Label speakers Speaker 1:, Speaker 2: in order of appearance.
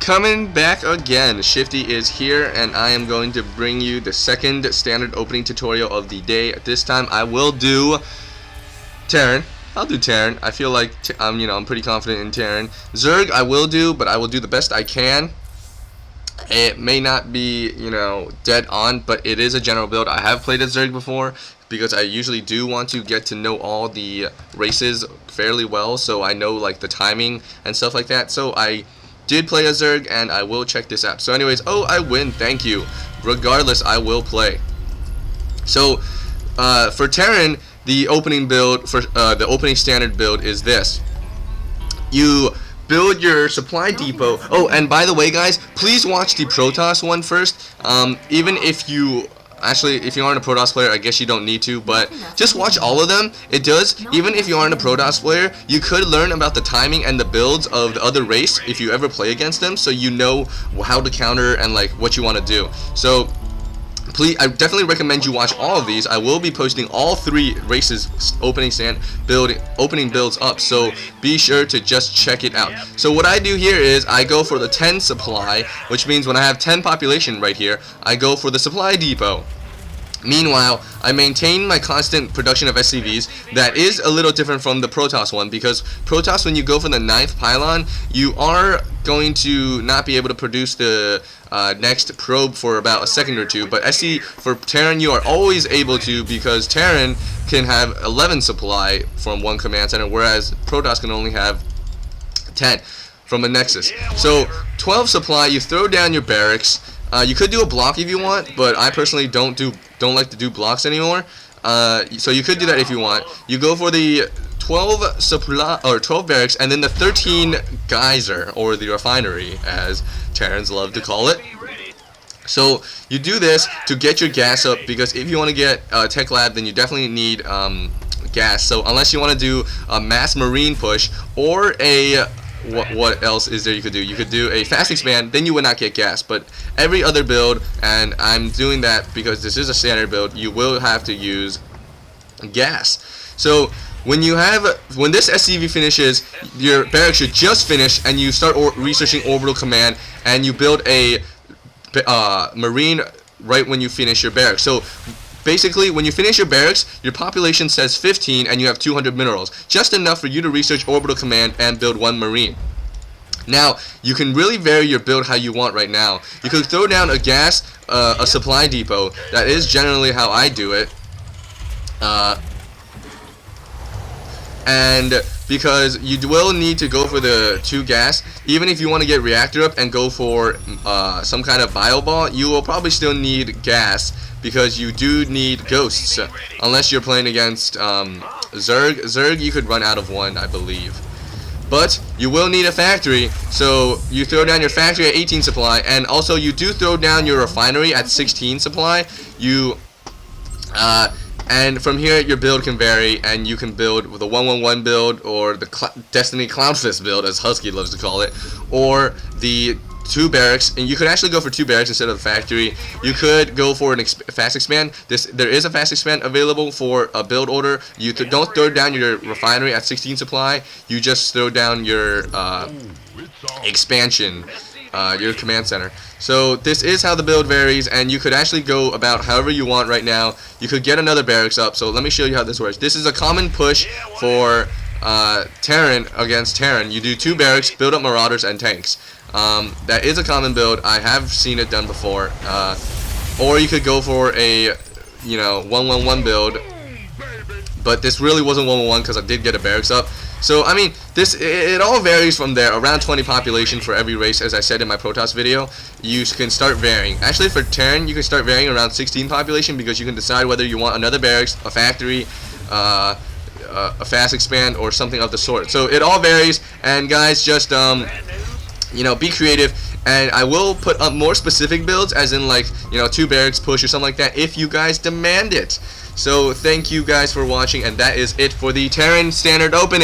Speaker 1: Coming back again, Shifty is here, and I am going to bring you the second standard opening tutorial of the day. This time I will do Terran. I'll do Terran. I feel like I'm pretty confident in Terran. Zerg I will do, but I will do the best I can. It may not be, dead on, but it is a general build. I have played a Zerg before because I usually do want to get to know all the races fairly well, so I know like the timing and stuff like that. So I did play a Zerg, and I will check this out. So anyways, oh, I win, thank you. Regardless, I will play. So for Terran, the opening build, for the opening standard build is this. You build your supply depot. Oh, and by the way, guys, please watch the Protoss one first. Even if you if you aren't a Protoss player, I guess you don't need to, but just watch all of them. It does, even if you aren't a Protoss player, you could learn about the timing and the builds of the other race if you ever play against them, so you know how to counter and like what you want to do. So please, I definitely recommend you watch all of these. I will be posting all three races opening builds up, so be sure to just check it out. So what I do here is I go for the 10 supply, which means when I have 10 population right here, I go for the supply depot. Meanwhile, I maintain my constant production of SCVs. That is a little different from the Protoss one, because Protoss, when you go for the 9th pylon, you are going to not be able to produce the next probe for about a second or two, but for Terran you are always able to, because Terran can have 11 supply from one command center, whereas Protoss can only have 10 from a nexus. So 12 supply, you throw down your barracks. You could do a block if you want, but I personally don't like to do blocks anymore. So you could do that if you want. You go for the 12 supply or 12 barracks, and then the 13 geyser, or the refinery, as Terrans love to call it. So you do this to get your gas up, because if you want to get tech lab, then you definitely need gas. So unless you want to do a mass marine push or a what else is there you could do? You could do a fast expand, then you would not get gas. But every other build, and I'm doing that because this is a standard build, you will have to use gas. So when this SCV finishes, your barracks should just finish, and you start researching orbital command, and you build a marine right when you finish your barracks. So basically, when you finish your barracks, your population says 15, and you have 200 minerals. Just enough for you to research orbital command and build one marine. Now, you can really vary your build how you want right now. You could throw down a gas, a supply depot. That is generally how I do it. And because you will need to go for the 2 gas, even if you want to get reactor up and go for some kind of bio ball, you will probably still need gas, because you do need ghosts, unless you're playing against Zerg. Zerg you could run out of 1, I believe. But you will need a factory, so you throw down your factory at 18 supply, and also you do throw down your refinery at 16 supply. And from here your build can vary, and you can build with a 1-1-1 build, or the Destiny Clownfist build, as Husky loves to call it, or the 2 barracks, and you could actually go for 2 barracks instead of the factory. You could go for a fast expand. There is a fast expand available for a build order. You don't throw down your refinery at 16 supply. You just throw down your expansion, your command center. So this is how the build varies, and you could actually go about however you want right now. You could get another barracks up. So let me show you how this works. This is a common push for Terran against Terran. You do 2 barracks, build up marauders and tanks. That is a common build. I have seen it done before. Or you could go for a 1-1-1 build, but this really wasn't 1-1-1 because I did get a barracks up. So I mean, it all varies from there. Around 20 population for every race, as I said in my Protoss video. You can start varying. Actually, for Terran, you can start varying around 16 population, because you can decide whether you want another barracks, a factory, a fast expand, or something of the sort. So it all varies, and guys, just be creative, and I will put up more specific builds, as in like 2 barracks push or something like that, if you guys demand it. So thank you guys for watching, and that is it for the Terran standard opening.